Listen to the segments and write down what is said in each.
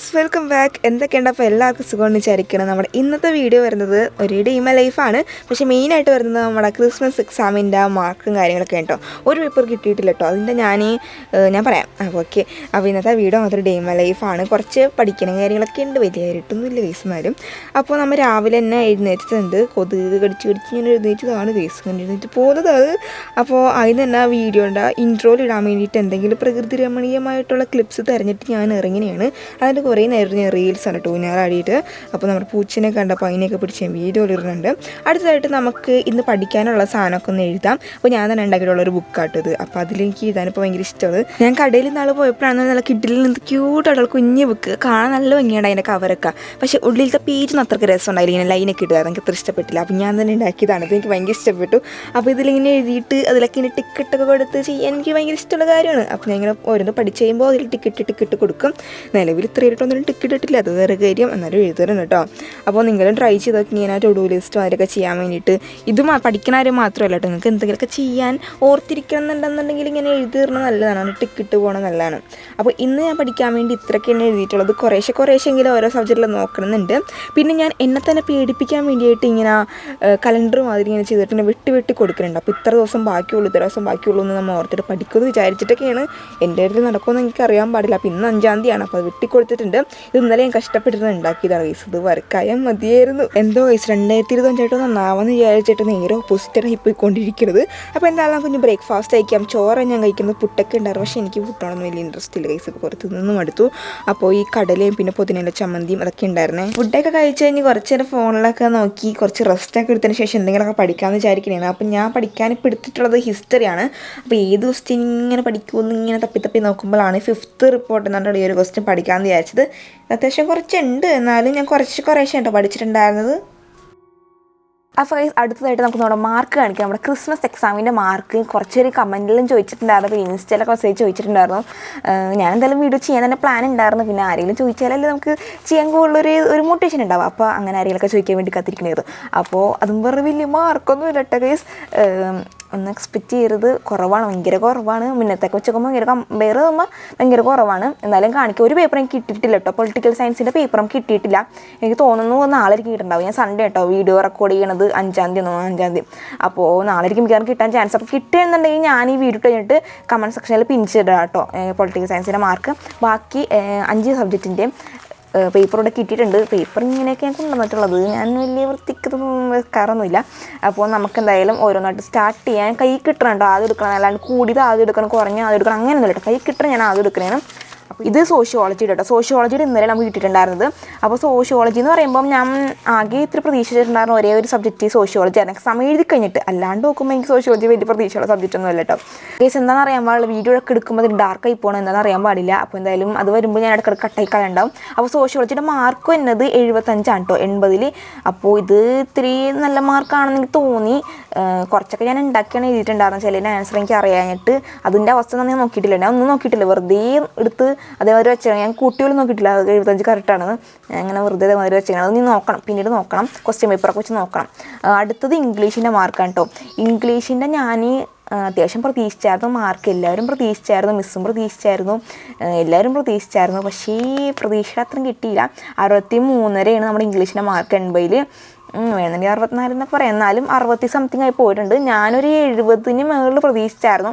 Friends, welcome back. എന്തൊക്കെയുണ്ട്? അപ്പോൾ എല്ലാവർക്കും സുഖമെന്ന് വിചാരിക്കണം. നമ്മുടെ ഇന്നത്തെ വീഡിയോ വരുന്നത് ഒരു ഡേ ഇൻ മൈ ലൈഫാണ്. പക്ഷേ മെയിനായിട്ട് വരുന്നത് നമ്മുടെ ക്രിസ്മസ് എക്സാമിൻ്റെ മാർക്കും കാര്യങ്ങളൊക്കെ കേട്ടോ. ഒരു പേപ്പർ കിട്ടിയിട്ടില്ല കേട്ടോ. അതിൻ്റെ ഞാൻ പറയാം. ഓക്കെ, അപ്പോൾ ഇന്നത്തെ വീഡിയോ മാത്രം ഡേ ഇൻ മൈ ലൈഫാണ്. കുറച്ച് പഠിക്കണം കാര്യങ്ങളൊക്കെ ഉണ്ട്, വലിയായിട്ടൊന്നുമില്ല കേസുമാരും. അപ്പോൾ നമ്മൾ രാവിലെ തന്നെ എഴുന്നേറ്റിട്ടുണ്ട്. കൊതുക് കടിച്ച് ഇങ്ങനെ എഴുന്നേറ്റതാണ് കേസ് എഴുന്നേറ്റ് പോകുന്നത്. അപ്പോൾ അതിന് തന്നെ വീഡിയോൻ്റെ ഇൻട്രോയിൽ ഇടാൻ വേണ്ടിയിട്ട് എന്തെങ്കിലും പ്രകൃതി രമണീയമായിട്ടുള്ള ക്ലിപ്സ് തിരഞ്ഞിട്ട് ഞാൻ ഇറങ്ങിയാണ്. അതിൻ്റെ കുറേ നേരം ഞാൻ റീൽസാണ് കേട്ടോ ഞാനാടിയിട്ട്. അപ്പോൾ നമ്മുടെ പൂച്ചനെ കണ്ടപ്പോൾ അതിനെയൊക്കെ പിടിച്ച് ഞാൻ വീഡിയോ ഇടുന്നുണ്ട്. അടുത്തതായിട്ട് നമുക്ക് ഇന്ന് പഠിക്കാനുള്ള സാധനമൊക്കെ ഒന്ന് എഴുതാം. അപ്പോൾ ഞാൻ തന്നെ ഉണ്ടാക്കിയിട്ടുള്ള ഒരു ബുക്കാട്ടത്. അപ്പോൾ അതിലെനിക്ക് എഴുതാനിപ്പോൾ ഭയങ്കര ഇഷ്ടമാണ്. ഞാൻ കടയിൽ നാളെ പോയപ്പോഴാണ് നല്ല കിഡിലിൽ നിന്ന് ക്യൂട്ടായിട്ടുള്ള കുഞ്ഞ് ബുക്ക് കാണാൻ നല്ല ഭംഗിയാണ് അതിൻ്റെ കവറൊക്കെ. പക്ഷേ ഉള്ളിലത്തെ പേജൊന്നും അത്രയ്ക്ക് രസം ഉണ്ടായില്ല. ഇങ്ങനെ ലൈനൊക്കെ ഇടുക എനിക്ക് അത്ര ഇഷ്ടപ്പെട്ടില്ല. അപ്പോൾ ഞാൻ തന്നെ ഉണ്ടാക്കിയതാണ്. അത് എനിക്ക് ഭയങ്കര ഇഷ്ടപ്പെട്ടു. അപ്പോൾ ഇതിലിങ്ങനെ എഴുതിയിട്ട് അതിലൊക്കെ ഇങ്ങനെ ടിക്കറ്റൊക്കെ കൊടുത്ത് ചെയ്യാൻ എനിക്ക് ഭയങ്കര ഇഷ്ടമുള്ള കാര്യമാണ്. അപ്പോൾ ഞാൻ ഇങ്ങനെ ഓരോന്ന് പഠിച്ച് കഴിയുമ്പോൾ അതിൽ ടിക്കറ്റ് കൊടുക്കും. നിലവിൽ ഇത്രയായിട്ടൊന്നും ടിക്കറ്റ് ഇട്ടില്ല, അത് വേറെ കാര്യം. എന്നാലും എഴുതണം കേട്ടോ. അപ്പോൾ നിങ്ങളും ട്രൈ ചെയ്തൊക്കെ ഇങ്ങനെ ടു ഡു ലിസ്റ്റും അതിലൊക്കെ ചെയ്യാൻ വേണ്ടിയിട്ട്. ഇത് പഠിക്കുന്ന കാര്യം മാത്രമല്ല കേട്ടോ, നിങ്ങൾക്ക് എന്തെങ്കിലുമൊക്കെ ചെയ്യാൻ ഓർത്തിരിക്കണം എന്നുണ്ടെന്നുണ്ടെങ്കിൽ ഇങ്ങനെ എഴുതിയിരുന്നത് നല്ലതാണ്. ടിക്കറ്റ് പോകണം നല്ലതാണ്. അപ്പോൾ ഇന്ന് ഞാൻ പഠിക്കാൻ വേണ്ടി ഇത്രയൊക്കെയാണ് എഴുതിയിട്ടുള്ളത്. കുറേശ്ശെങ്കിലും ഓരോ സബ്ജക്റ്റിൽ നോക്കണമെന്നുണ്ട്. പിന്നെ ഞാൻ എന്നെ തന്നെ പേടിപ്പിക്കാൻ വേണ്ടിയിട്ട് ഇങ്ങനെ കലണ്ടർ മാതിരി ഇങ്ങനെ ചെയ്തിട്ട് ഇങ്ങനെ വെട്ടി കൊടുക്കുന്നുണ്ട്. അപ്പോൾ ഇത്ര ദിവസം ബാക്കിയുള്ളൂ എന്ന് നമ്മൾ ഓർത്തിട്ട് പഠിക്കുമെന്ന് വിചാരിച്ചിട്ടൊക്കെയാണ്. എൻ്റെ അടുത്ത് നടക്കുമെന്ന് എനിക്ക് അറിയാൻ പാടില്ല. അപ്പോൾ ഇന്ന് 5-ാം തീയതിയാണ്. അപ്പോൾ അത് വെട്ടിക്കൊടുത്തിട്ടുണ്ട്. ഇത് ഇന്നലെ ഞാൻ കഷ്ടപ്പെട്ടിട്ട് ഉണ്ടാക്കിയതാണ് വയസ്സ്. ഇത് വർക്കായാൽ മതിയായിരുന്നു. എന്തോ വയസ്സ് 2025 നന്നാവെന്ന് വിചാരിച്ചിട്ട് നേരെ ഓപ്പോസിറ്റാണ് പോയിക്കൊണ്ടിരിക്കുന്നത്. അപ്പോൾ എന്തായാലും നമുക്ക് ബ്രേക്ക്ഫാസ്റ്റ് കഴിക്കാം. ചോറ് ഞാൻ കഴിക്കുന്നത് പുട്ടൊക്കെ ഉണ്ടായിരുന്നു. പക്ഷേ എനിക്ക് പുട്ടാണെന്ന് വലിയ ഇൻട്രസ്റ്റ് ഇല്ല വയസ്സ്. ഇപ്പോൾ പുറത്ത് നിന്നും അടുത്തു. അപ്പോൾ ഈ കടലയും പിന്നെ പുതിനയില ചമ്മന്തിയും അതൊക്കെ ഉണ്ടായിരുന്നേ. ഫുഡൊക്കെ കഴിച്ച് കഴിഞ്ഞ് കുറച്ച് നേരം ഫോണിലൊക്കെ നോക്കി കുറച്ച് റെസ്റ്റൊക്കെ എടുത്തതിന് ശേഷം എന്തെങ്കിലുമൊക്കെ പഠിക്കാമെന്ന് വിചാരിക്കുന്നതാണ്. അപ്പോൾ ഞാൻ പഠിക്കാൻ ഇപ്പോൾ എടുത്തിട്ടുള്ളത് ഹിസ്റ്ററിയാണ്. അപ്പോൾ ഏത് ക്വസ്റ്റ്യൻ ഇങ്ങനെ പഠിക്കുമെന്ന് ഇങ്ങനെ തപ്പി നോക്കുമ്പോഴാണ് 5th റിപ്പോർട്ട് എന്നുള്ള ഈ ഒരു ക്വസ്റ്റ്യൻ പഠിക്കാമെന്ന് വിചാരിച്ചത്. അത്യാവശ്യം കുറച്ചുണ്ട്, എന്നാലും ഞാൻ കുറേശ്ശെ കേട്ടോ പഠിച്ചിട്ടുണ്ടായിരുന്നത്. അപ്പോൾ അടുത്തതായിട്ട് നമുക്ക് നമ്മുടെ മാർക്ക് കാണിക്കാം. നമ്മുടെ ക്രിസ്മസ് എക്സാമിൻ്റെ മാർക്ക് കുറച്ചൊരു കമൻറ്റിലും ചോദിച്ചിട്ടുണ്ടായിരുന്നു. അപ്പോൾ ഇൻസ്റ്റയിലൊക്കെ മെസ്സേജ് ചോദിച്ചിട്ടുണ്ടായിരുന്നു. ഞാൻ എന്തായാലും വീഡിയോ ചെയ്യാൻ തന്നെ പ്ലാൻ ഉണ്ടായിരുന്നു. പിന്നെ ആരെങ്കിലും ചോദിച്ചാലല്ലേ നമുക്ക് ചെയ്യാൻ കൂടുതലൊരു മോട്ടിവേഷൻ ഉണ്ടാവും. അപ്പോൾ അങ്ങനെ ആരെങ്കിലുമൊക്കെ ചോദിക്കാൻ വേണ്ടി കാത്തിരിക്കുന്നത്. അപ്പോൾ അതും വേറെ വലിയ മാർക്കൊന്നും ഇല്ല കേട്ടോ ഗൈസ്. ഒന്ന് എക്സ്പെക്റ്റ് ചെയ്തത് കുറവാണ്, ഭയങ്കര കുറവാണ്. മുന്നത്തൊക്കെ വെച്ചോക്കുമ്പോൾ കമ്പയർ ചെയ്യുമ്പോൾ ഭയങ്കര കുറവാണ്. എന്നാലും കാണിക്കുക. ഒരു പേപ്പർ എനിക്ക് കിട്ടിയിട്ടില്ല കേട്ടോ. പൊളിറ്റിക്കൽ സയൻസിൻ്റെ പേപ്പറും കിട്ടിയിട്ടില്ല. എനിക്ക് തോന്നുന്നു നാളെ എനിക്ക് കിട്ടുന്നുണ്ടാവും. ഞാൻ സൺഡേ കേട്ടോ വീഡിയോ റെക്കോർഡ് ചെയ്യണത് 5-ാം തീയതി. അപ്പോൾ നാളെ മിക്കവാറും കിട്ടാൻ ചാൻസ്. അപ്പോൾ കിട്ടുകയെന്നുണ്ടെങ്കിൽ ഞാൻ ഈ വീഡിയോ കഴിഞ്ഞിട്ട് കമൻറ്റ് സെക്ഷനിൽ പിൻച്ചിടാം കേട്ടോ പൊളിറ്റിക്കൽ സയൻസിൻ്റെ മാർക്ക്. ബാക്കി 5 സബ്ജക്റ്റിൻ്റെയും പേപ്പറോടെ കിട്ടിയിട്ടുണ്ട്. പേപ്പർ ഇങ്ങനെയൊക്കെ ഞാൻ കൊണ്ടുവന്നിട്ടുള്ളത്. ഞാൻ വലിയ വൃത്തിക്കൊന്നും വെക്കാറൊന്നുമില്ല. അപ്പോൾ നമുക്ക് എന്തായാലും ഓരോന്നായിട്ട് സ്റ്റാർട്ട് ചെയ്യാൻ കൈ കിട്ടണുണ്ടോ ആദ്യം എടുക്കണം. അല്ലാണ്ട് കൂടിയത് ആദ്യം എടുക്കണം, കുറഞ്ഞ ആദ്യം എടുക്കണം, അങ്ങനെയൊന്നും കേട്ടോ. കൈ കിട്ടണം ഞാൻ ആദ്യം എടുക്കണേനും. അപ്പോൾ ഇത് സോഷ്യോളജി കേട്ടോ. സോഷ്യോളജിയുടെ ഇന്നലെ നമുക്ക് കിട്ടിയിട്ടുണ്ടായിരുന്നത്. അപ്പോൾ സോഷ്യോളജി എന്ന് പറയുമ്പം ഞാൻ ആകെ ഇത്തിരി പ്രതീക്ഷിച്ചിട്ടുണ്ടായിരുന്നു ഒരേ ഒരു സബ്ജക്റ്റ് സോഷ്യോളജി ആണ്. എക്സാം എഴുതി കഴിഞ്ഞിട്ട്. അല്ലാണ്ട് നോക്കുമ്പോൾ എനിക്ക് സോഷ്യോളജി വലിയ പ്രതീക്ഷയുള്ള സബ്ജക്റ്റ് ഒന്നും അല്ല കേട്ടോ. കേസ് എന്താണെന്ന് അറിയാൻ പാടില്ല. വീഡിയോ ഒക്കെ എടുക്കുമ്പോൾ അത് ഡാർക്കായി പോകണം എന്താണെന്ന് അറിയാൻ പാടില്ല. അപ്പോൾ എന്തായാലും അത് വരുമ്പോൾ ഞാൻ ഇടയ്ക്ക് കട്ടായി കളയുണ്ടാവും. അപ്പോൾ സോഷ്യോളജിയുടെ മാർക്ക് എന്നത് 75 കേട്ടോ 80. അപ്പോൾ ഇത് ഇത്തിരി നല്ല മാർക്കാണെന്ന് എനിക്ക് തോന്നി. കുറച്ചൊക്കെ ഞാൻ ഉണ്ടാക്കിയാണ് എഴുതിയിട്ടുണ്ടായിരുന്നു. ചിലതിൻ്റെ ആൻസർ എനിക്ക് അറിയാനായിട്ട്. അതിൻ്റെ അവസ്ഥ ഒന്നും ഞാൻ നോക്കിയിട്ടില്ല. ഞാൻ ഒന്നും നോക്കിയിട്ടില്ല, വെറുതെ എടുത്ത് അതേമാതിരി വെച്ചാൽ ഞാൻ കൂട്ടിയോളം നോക്കിയിട്ടില്ല. 75 കറക്റ്റാണ്. ഞാൻ അങ്ങനെ വെറുതെ അതേമാതിരി വെച്ചാൽ അത് നീ നോക്കണം, പിന്നീട് നോക്കണം, ക്വസ്റ്റ്യൻ പേപ്പറൊക്കെ വെച്ച് നോക്കണം. അടുത്തത് ഇംഗ്ലീഷിൻ്റെ മാർക്കാണ് കേട്ടോ. ഇംഗ്ലീഷിൻ്റെ ഞാൻ അത്യാവശ്യം പ്രതീക്ഷിച്ചായിരുന്നു മാർക്ക്. എല്ലാവരും പ്രതീക്ഷിച്ചായിരുന്നു, മിസ്സും പ്രതീക്ഷിച്ചായിരുന്നു, എല്ലാവരും പ്രതീക്ഷിച്ചായിരുന്നു. പക്ഷേ പ്രതീക്ഷ അത്രയും കിട്ടിയില്ല. 63.5 നമ്മുടെ ഇംഗ്ലീഷിൻ്റെ മാർക്ക് 80. വേണമെങ്കിൽ 64 എന്നൊക്കെ പറയാം. എന്നാലും 60 സംതിങ് ആയി പോയിട്ടുണ്ട്. ഞാനൊരു 70-ന് മുകളിൽ പ്രതീക്ഷിച്ചായിരുന്നു.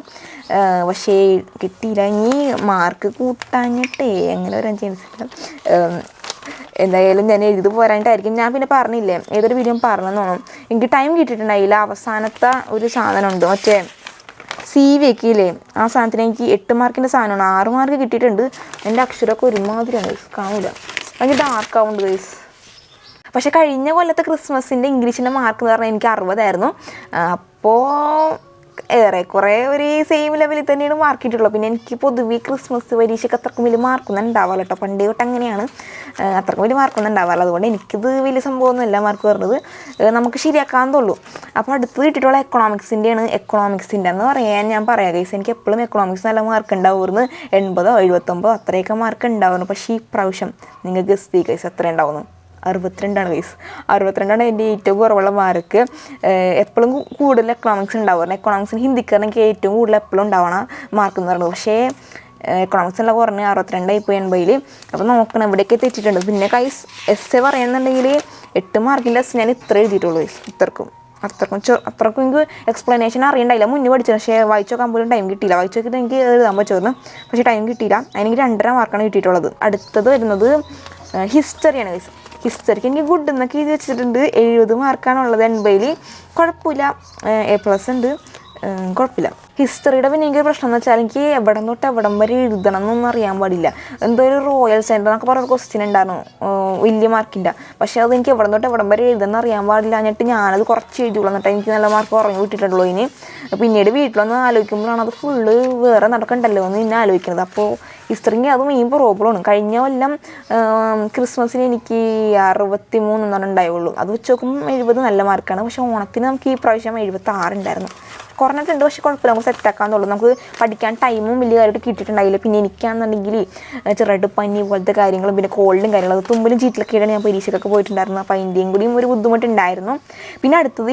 പക്ഷേ കിട്ടിയില്ല. ഇനി മാർക്ക് കൂട്ടാഞ്ഞിട്ടേ എങ്ങനെ ഒരു 5 എന്തായാലും ഞാൻ എഴുതി പോരാനായിട്ടായിരിക്കും. ഞാൻ പിന്നെ പറഞ്ഞില്ലേ, ഏതൊരു വീഡിയോ പറഞ്ഞെന്ന് തോന്നും. എനിക്ക് ടൈം കിട്ടിയിട്ടുണ്ടായില്ല. അവസാനത്തെ ഒരു സാധനമുണ്ട്, മറ്റേ CV ഒക്കെ ഇല്ലേ, ആ സാധനത്തിന് എനിക്ക് 8 മാർക്കിൻ്റെ സാധനമാണ്. 6 മാർക്ക് കിട്ടിയിട്ടുണ്ട്. എൻ്റെ അക്ഷരമൊക്കെ ഒരുമാതിരിയാണ് ഗൈസ്, കാണില്ല, ഭയങ്കര ഡാർക്കാവുണ്ട് ഗൈസ്. പക്ഷേ കഴിഞ്ഞ കൊല്ലത്തെ ക്രിസ്മസിൻ്റെ ഇംഗ്ലീഷിൻ്റെ മാർക്ക് എന്ന് പറഞ്ഞാൽ എനിക്ക് 60 ആയിരുന്നു. അപ്പോൾ ഏറെക്കുറെ ഒരു സെയിം ലെവലിൽ തന്നെയാണ് മാർക്ക് കിട്ടുള്ളൂ. പിന്നെ എനിക്ക് പൊതുവെ ക്രിസ്മസ് പരീക്ഷയ്ക്ക് അത്രക്കും വലിയ മാർക്കൊന്നും ഉണ്ടാവാറില്ല കേട്ടോ. പണ്ടേ തൊട്ട് അങ്ങനെയാണ്, അത്രക്കും വലിയ മാർക്കൊന്നും ഉണ്ടാവാറില്ല. അതുകൊണ്ട് എനിക്കിത് വലിയ സംഭവമൊന്നുമല്ല മാർക്ക് വരുന്നത്. നമുക്ക് ശരിയാക്കാവുന്നതുള്ളൂ. അപ്പോൾ അടുത്ത് കിട്ടിയിട്ടുള്ള എക്കണോമിക്സിൻ്റെയാണ്. എക്കണോമിക്സിൻ്റെ എന്ന് ഞാൻ പറയാം ഗൈസ്, എനിക്ക് എപ്പോഴും എക്കണോമിക്സ് നല്ല മാർക്ക് ഉണ്ടാവുമായിരുന്നു. 80, 79 അത്രയൊക്കെ മാർക്ക് ഉണ്ടാവുന്നു. പക്ഷേ ഈ പ്രാവശ്യം നിങ്ങൾ ഗസ് ചെയ്യ് ഗൈസ് എത്ര ഉണ്ടാവുന്നു? 62 ഗൈസ്. 62 എൻ്റെ ഏറ്റവും കുറവുള്ള മാർക്ക്. എപ്പോഴും കൂടുതൽ എക്കണോമിക്സ് ഉണ്ടാവുമായിരുന്നു. എക്കണോമിക്സിന് ഹിന്ദിക്കാരൻ എനിക്ക് ഏറ്റവും കൂടുതൽ എപ്പോഴും ഉണ്ടാവണ മാർക്ക് എന്ന് പറയുന്നത്. പക്ഷേ എക്കണോമിക്സ് എല്ലാം കുറഞ്ഞ് 62 ഇപ്പോൾ 80. അപ്പോൾ നോക്കണം എവിടെയൊക്കെ തെറ്റിയിട്ടുണ്ട്. പിന്നെ കൈസ് എസ് പറയുന്നുണ്ടെങ്കിൽ 8 മാർക്കിൻ്റെ എസ് ഞാൻ ഇത്ര എഴുതിയിട്ടുള്ളൂ അത്രക്കും എനിക്ക് എക്സ്പ്ലനേഷൻ അറിയണ്ടായില്ല. മുന്നേ പഠിച്ചു, പക്ഷേ വായിച്ചു നോക്കാൻ പോലും ടൈം കിട്ടിയില്ല. വായിച്ചു നോക്കിയിട്ട് എനിക്ക് എഴുതാൻ പറ്റുമായിരുന്നു, പക്ഷേ ടൈം കിട്ടിയില്ല. എനിക്ക് 2.5 മാർക്കാണ് കിട്ടിയിട്ടുള്ളത്. അടുത്തത് വരുന്നത് ഹിസ്റ്ററിയാണ് ഗൈസ്. ഹിസ്റ്ററിക്ക് എനിക്ക് ഗുഡ് എന്നൊക്കെ എഴുതി വെച്ചിട്ടുണ്ട്. 70 മാർക്കാണുള്ളത് 80. കുഴപ്പമില്ല, A+ ഉണ്ട്, കുഴപ്പമില്ല. ഹിസ്റ്ററിയുടെ പിന്നെ എനിക്കൊരു പ്രശ്നം എന്ന് വെച്ചാൽ എനിക്ക് എവിടെ തൊട്ട് എവിടം വരെ എഴുതണം എന്നൊന്നും അറിയാൻ പാടില്ല. എന്തോ ഒരു റോയൽ സെൻറ്റർ എന്നൊക്കെ പറഞ്ഞൊരു ക്വസ്റ്റ്യൻ ഉണ്ടായിരുന്നു, വലിയ മാർക്കിൻ്റെ. പക്ഷേ അത് എനിക്ക് എവിടെ തൊട്ട് എവിടം വരെ എഴുതുന്ന അറിയാൻ പാടില്ല. എന്നിട്ട് ഞാനത് കുറച്ച് എഴുതിയുള്ളൂ, എന്നിട്ട് എനിക്ക് നല്ല മാർക്ക് കുറഞ്ഞു കിട്ടിയിട്ടുള്ളൂ. ഇനി പിന്നീട് വീട്ടിലൊന്ന് ആലോചിക്കുമ്പോഴാണ് അത് ഫുള്ള് വേറെ നടക്കണ്ടല്ലോ എന്ന് ഇന്നെ ആലോചിക്കുന്നത്. അപ്പോൾ ഹിസ്റ്ററിക്ക് അത് മെയിൻ പ്രോബ്ലമാണ്. കഴിഞ്ഞ കൊല്ലം ക്രിസ്മസിന് എനിക്ക് 63 എന്നാണ് ഉണ്ടായുള്ളൂ. അത് വെച്ച് നോക്കുമ്പോൾ 70 നല്ല മാർക്കാണ്. പക്ഷേ ഓണത്തിന് നമുക്ക് ഈ പ്രാവശ്യം 76 ഉണ്ടായിരുന്നു. കുറഞ്ഞിട്ടുണ്ട്, പക്ഷേ കുഴപ്പമില്ല, നമുക്ക് സെറ്റാക്കാൻ തോന്നുന്നു. നമുക്ക് പഠിക്കാൻ ടൈമും വലിയ കാര്യമായിട്ട് കിട്ടിയിട്ടുണ്ടായില്ല. പിന്നെ എനിക്കാണെന്നുണ്ടെങ്കിൽ ചെറുതായിട്ട് പനി പോലത്തെ കാര്യങ്ങളും പിന്നെ കോൾഡും കാര്യങ്ങളും, അത് തുമ്പിലും ചീറ്റിലൊക്കെയാണ് ഞാൻ പരീക്ഷയ്ക്കൊക്കെ പോയിട്ടുണ്ടായിരുന്നു. അപ്പോൾ അതിൻ്റെയും കൂടിയും ഒരു ബുദ്ധിമുട്ടുണ്ടായിരുന്നു. പിന്നെ അടുത്തത്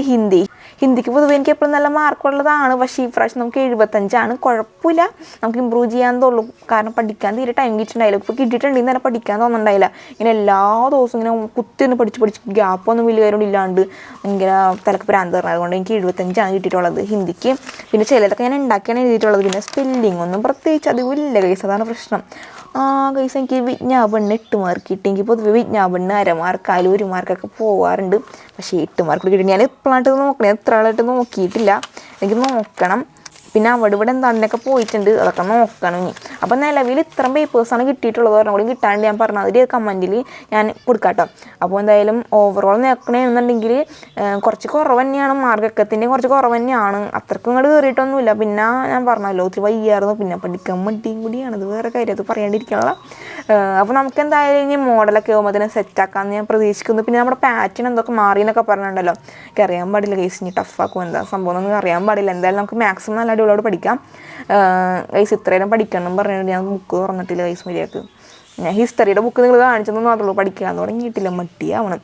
ഹിന്ദിക്ക് പൊതുവെ എനിക്ക് എപ്പോഴും നല്ല മാർക്കുള്ളതാണ്. പക്ഷേ ഈ പ്രാവശ്യം നമുക്ക് 75. കുഴപ്പമില്ല, നമുക്ക് ഇമ്പ്രൂവ് ചെയ്യാൻ തോന്നുള്ളൂ. കാരണം പഠിക്കാൻ തീരെ ടൈം കിട്ടിയിട്ടുണ്ടായില്ല. ഇപ്പോൾ കിട്ടിയിട്ടുണ്ടെങ്കിൽ തന്നെ പഠിക്കാൻ തോന്നുന്നുണ്ടായില്ല. ഇങ്ങനെ എല്ലാ ദിവസവും ഇങ്ങനെ കുത്തിന്ന് പഠിച്ച് ഗ്യാപ്പൊന്നും വലിയ കാര്യം ഇല്ലാണ്ട് ഇങ്ങനെ തലക്ക് ഭ്രാന്ത് പറഞ്ഞത്. അതുകൊണ്ട് എനിക്ക് 75 കിട്ടിയിട്ടുള്ളത് ഹിന്ദിക്ക്. പിന്നെ ചിലതൊക്കെ ഞാൻ ഉണ്ടാക്കിയാണ് എഴുതിയിട്ടുള്ളത്. പിന്നെ സ്പെല്ലിംഗ് ഒന്നും പ്രത്യേകിച്ച് അതുമില്ല ഗൈസ്, അതാണ് പ്രശ്നം. ഗൈസ് എനിക്ക് വിജ്ഞാപനം 8 മാർക്ക് കിട്ടിയെങ്കിൽ പൊതുവെ വിജ്ഞാപനം 1/2 മാർക്കായാലും 1 മാർക്കൊക്കെ പോകാറുണ്ട്. പക്ഷേ 8 മാർക്ക് കിട്ടി. ഞാൻ എപ്പോഴായിട്ട് നോക്കണേ, എത്ര ആളായിട്ട് നോക്കിയിട്ടില്ല, എനിക്ക് നോക്കണം. പിന്നെ ഇവിടെ എന്താണ്ടൊക്കെ പോയിട്ടുണ്ട്, അതൊക്കെ നോക്കണം ഇനി. അപ്പോൾ നിലവിൽ ഇത്രയും പേപ്പേഴ്സാണ് കിട്ടിയിട്ടുള്ളത്. ഒരെണ്ണം കൂടി കിട്ടാണ്ട് ഞാൻ പറഞ്ഞത് ഒരു കമൻറ്റിൽ ഞാൻ കൊടുക്കാം കേട്ടോ. അപ്പോൾ എന്തായാലും ഓവറോൾ നോക്കണമെന്നുണ്ടെങ്കിൽ കുറച്ച് കുറവ് തന്നെയാണ്, മാർക്കൊക്കത്തിൻ്റെ കുറച്ച് കുറവ് തന്നെയാണ്. അത്രക്കും ഇങ്ങോട്ട് കയറിയിട്ടൊന്നുമില്ല. പിന്നെ ഞാൻ പറഞ്ഞല്ലോ ഒത്തിരി വയ്യായിരുന്നു, പിന്നെ പഠിക്കാൻ മടിയും കൂടിയാണ്, അത് വേറെ കാര്യം, അത് പറയാണ്ടിരിക്കാനുള്ള. അപ്പോൾ നമുക്ക് എന്തായാലും ഇനി മോഡലൊക്കെ ആകുമ്പോൾ അതിനെ സെറ്റാക്കാമെന്ന് ഞാൻ പ്രതീക്ഷിക്കുന്നു. പിന്നെ നമ്മുടെ പാറ്റേൺ എന്തൊക്കെ മാറി എന്നൊക്കെ പറഞ്ഞിട്ടുണ്ടല്ലോ, എനിക്ക് അറിയാൻ പാടില്ല കേസ്, ഇനി ടഫാക്കും എന്താ സംഭവം എന്നൊന്നും അറിയാൻ പാടില്ല. എന്തായാലും നമുക്ക് മാക്സിമം നല്ല അടിപൊളിയോട് പഠിക്കാം. ഗൈസ് ഇത്രയും പഠിക്കണം എന്ന് പറഞ്ഞിട്ട് ഞാൻ ബുക്ക് തുറന്നിട്ടില്ല ഗൈസ് മര്യാദക്ക്. ഞാൻ ഹിസ്റ്ററിയുടെ ബുക്ക് നിങ്ങൾ കാണിച്ചെന്ന് മാത്രമേ പഠിക്കാൻ തുടങ്ങിയിട്ടില്ല, മടിയാവണം.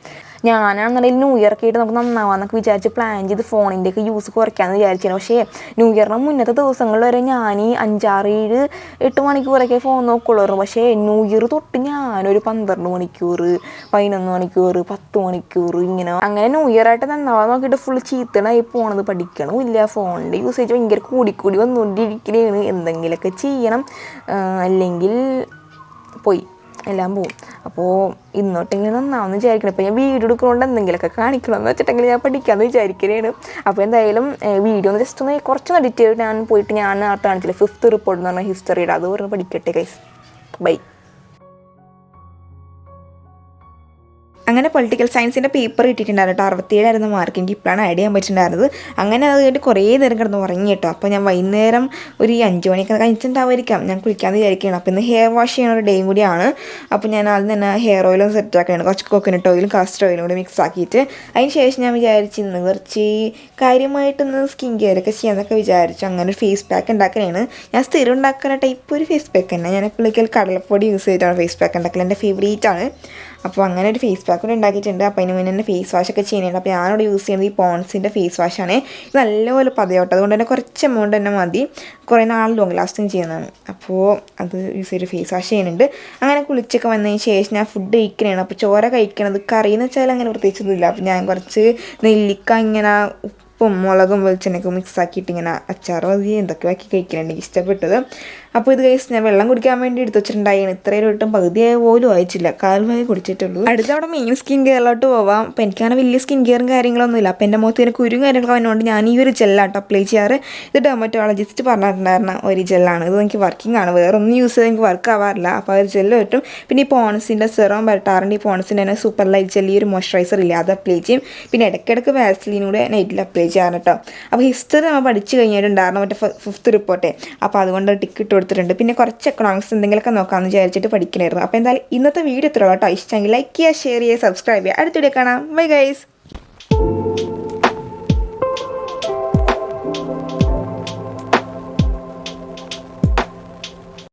ഞാനാണെന്നുണ്ടെങ്കിൽ ന്യൂ ഇയറൊക്കെ ആയിട്ട് നമുക്ക് നന്നാവാന്നൊക്കെ വിചാരിച്ച് പ്ലാൻ ചെയ്ത് ഫോണിൻ്റെയൊക്കെ യൂസ് കുറയ്ക്കാമെന്ന് വിചാരിച്ചിരുന്നു. പക്ഷേ ന്യൂ ഇയറിന് മുന്നത്തെ ദിവസങ്ങളിൽ വരെ ഞാൻ 5, 6, 7, 8 മണിക്കൂറൊക്കെ ഫോൺ നോക്കുള്ളൂ. പക്ഷേ ന്യൂ ഇയർ തൊട്ട് ഞാനൊരു 12 മണിക്കൂർ, 11 മണിക്കൂർ, 10 മണിക്കൂർ അങ്ങനെ ന്യൂ ഇയർ ആയിട്ട് നന്നാവാൻ നോക്കിയിട്ട് ഫുൾ ചീത്തനായി പോണത്. പഠിക്കണമില്ല, ഫോണിൻ്റെ യൂസേജ് ഭയങ്കര കൂടി വന്നുകൊണ്ടിരിക്കുകയാണ്. എന്തെങ്കിലുമൊക്കെ ചെയ്യണം, അല്ലെങ്കിൽ പോയി എല്ലാം പോവും. അപ്പോൾ ഇന്നോട്ടെങ്കിലും നന്നാവെന്ന് വിചാരിക്കണം. ഇപ്പോൾ ഞാൻ വീഡിയോ എടുക്കുന്നതുകൊണ്ട് എന്തെങ്കിലുമൊക്കെ കാണിക്കണമെന്ന് വെച്ചിട്ടെങ്കിൽ ഞാൻ പഠിക്കാമെന്ന് വിചാരിക്കുകയാണ്. അപ്പോൾ എന്തായാലും വീഡിയോ ഒന്ന് ജസ്റ്റ് ഒന്ന് കുറച്ച് എഡിറ്റ് ചെയ്തിട്ട് ഞാൻ പോയിട്ട് ഞാൻ നേരത്തെ കാണിച്ചില്ല 5th റിപ്പോർട്ട് എന്ന് പറഞ്ഞാൽ ഹിസ്റ്ററിയുടെ, അത് പറഞ്ഞ് പഠിക്കട്ടെ ഗൈസ്. ബൈ. അങ്ങനെ പൊളിറ്റിക്കൽ സയൻസിൻ്റെ പേപ്പർ കിട്ടിയിട്ടുണ്ടായിരുന്നു കേട്ടോ. 67 മാർക്ക്. എനിക്ക് ഇപ്പോഴാണ് ആഡ് ചെയ്യാൻ പറ്റിയിട്ടുണ്ടായിരുന്നത്. അങ്ങനെ അത് കഴിഞ്ഞിട്ട് കുറേ നേരം കിടന്ന് ഉറങ്ങി കേട്ടോ. അപ്പോൾ ഞാൻ വൈകുന്നേരം ഒരു 5 മണിയൊക്കെ കഴിച്ചിട്ടുണ്ടാവായിരിക്കാം ഞാൻ കുളിക്കാമെന്ന് വിചാരിക്കുകയാണ്. അപ്പോൾ ഇന്ന് ഹെയർ വാഷ് ചെയ്യുന്ന ഒരു ഡേയും കൂടിയാണ്. അപ്പോൾ ഞാൻ ആദ്യം തന്നെ ഹെയർ ഓയിലും സെറ്റ് ആക്കുകയാണ്. കുറച്ച് കോക്കനട്ട് ഓയിലും കാസ്റ്റർ ഓയിലും കൂടി മിക്സ് ആക്കിയിട്ട് അതിന് ശേഷം ഞാൻ വിചാരിച്ചു ഇന്ന് കുറച്ച് കാര്യമായിട്ടൊന്ന് സ്കിൻ കെയർ ഒക്കെ ചെയ്യാമെന്നൊക്കെ വിചാരിച്ചു. അങ്ങനെ ഒരു ഫേസ് പാക്ക് ഉണ്ടാക്കാനാണ്. ഞാൻ സ്ഥിരം ഉണ്ടാക്കുന്ന ടൈപ്പ് ഒരു ഫേസ് പാക്ക് തന്നെ. ഞാൻ എപ്പോഴേക്കും കടലപ്പൊടി യൂസ് ചെയ്തിട്ടാണ് ഫേസ് പാക്ക് ഉണ്ടാക്കൽ, എൻ്റെ ഫേവറേറ്റ് ആണ്. അപ്പോൾ അങ്ങനെ ഒരു ഫേസ് പാക്ക് കൂടെ ഉണ്ടാക്കിയിട്ടുണ്ട്. അപ്പോൾ അതിന് മുന്നേ തന്നെ ഫേസ് വാഷൊക്കെ ചെയ്യുന്നുണ്ട്. അപ്പോൾ ഞാനിവിടെ യൂസ് ചെയ്യുന്നത് ഈ പോൺസിൻ്റെ ഫേസ് വാഷാണ്. ഇത് നല്ലപോലെ പതയോട്ടെ, അതുകൊണ്ട് തന്നെ കുറച്ച് എമൗണ്ട് തന്നെ മതി, കുറേ നാൾ ലോങ് ലാസ്റ്റിങ് ചെയ്യുന്നതാണ്. അപ്പോൾ അത് യൂസ് ചെയ്ത് ഫേസ് വാഷ് ചെയ്യുന്നുണ്ട്. അങ്ങനെ കുളിച്ചൊക്കെ വന്നതിന് ശേഷം ഞാൻ ഫുഡ് കഴിക്കണതാണ്. അപ്പോൾ ചോര കഴിക്കണത് കറിയെന്ന് വെച്ചാൽ അങ്ങനെ പ്രത്യേകിച്ചൊന്നുമില്ല. അപ്പോൾ ഞാൻ കുറച്ച് നെല്ലിക്ക ഇങ്ങനെ ഉപ്പും മുളകും വെളിച്ചെണ്ണയൊക്കെ മിക്സ് ആക്കിയിട്ട് ഇങ്ങനെ അച്ചാർ മതി എന്തൊക്കെ ആക്കി കഴിക്കാനുണ്ട് എനിക്ക് ഇഷ്ടപ്പെട്ടത്. അപ്പോൾ ഇത് കഴിച്ച് ഞാൻ വെള്ളം കുടിക്കാൻ വേണ്ടി എടുത്ത് വെച്ചിട്ടുണ്ടായിരുന്നു. ഇത്രയും ഒട്ടും പകുതിയായ പോലും വായിച്ചില്ല, കാൽവായി കുടിച്ചിട്ടുള്ളൂ. അടുത്തവിടെ മെയിൻ സ്കിൻ കെയറിലോട്ട് പോവാം. അപ്പോൾ എനിക്കങ്ങനെ വലിയ സ്കിൻ കെയറും കാര്യങ്ങളൊന്നുമില്ല. അപ്പോൾ എൻ്റെ മുഖത്ത് ഇതിന് കുരും കാര്യങ്ങളൊക്കെ വന്നുകൊണ്ട് ഞാൻ ഈ ഒരു ജെല്ലാട്ടോ അപ്ലൈ ചെയ്യാറ്. ഇത് ഡെർമറ്റോളജിസ്റ്റ് പറഞ്ഞിട്ടുണ്ടായിരുന്ന ഒരു ജെല്ലാണ്. ഇത് എനിക്ക് വർക്കിംഗ് ആണ്, വേറെ ഒന്നും യൂസ് ചെയ്ത് എനിക്ക് വർക്ക് ആവാറില്ല. അപ്പോൾ ആ ഒരു ജെല്ല് പറ്റും. പിന്നെ ഈ പോൺസിൻ്റെ സെറം വരട്ടാറുണ്ട്. ഈ പോൺസിൻ്റെ തന്നെ സൂപ്പർ ലൈറ്റ് ജെല്ലി ഒരു മോയ്സ്ചറൈസർ ഇല്ല, അത് അപ്ലൈ ചെയ്യും. പിന്നെ ഇടയ്ക്കിടയ്ക്ക് വാസലിനൂടെ നൈറ്റിൽ അപ്ലൈ ചെയ്യാറ് കേട്ടോ. അപ്പോൾ ഹിസ്റ്ററി നമ്മൾ പഠിച്ച് കഴിഞ്ഞിട്ടുണ്ടായിരുന്നു, മറ്റേ 5th റിപ്പോർട്ടേ. അപ്പോൾ അതുകൊണ്ട് ടിക്കറ്റ് കൊടുത്തിട്ടുണ്ട്. പിന്നെ കുറച്ച് എക്കണോമിക്സ് എന്തെങ്കിലുമൊക്കെ നോക്കാമെന്ന് വിചാരിച്ചിട്ട് പഠിക്കണമായിരുന്നു. അപ്പോൾ എന്തായാലും ഇന്നത്തെ വീഡിയോ ഇത്രയുള്ളൂ കേട്ടോ. ഇഷ്ടമെങ്കിൽ ലൈക്ക് ചെയ്യുക, ഷെയർ ചെയ്യുക, സബ്സ്ക്രൈബ് ചെയ്യുക. അടുത്ത വീഡിയോ കാണാം. Bye guys.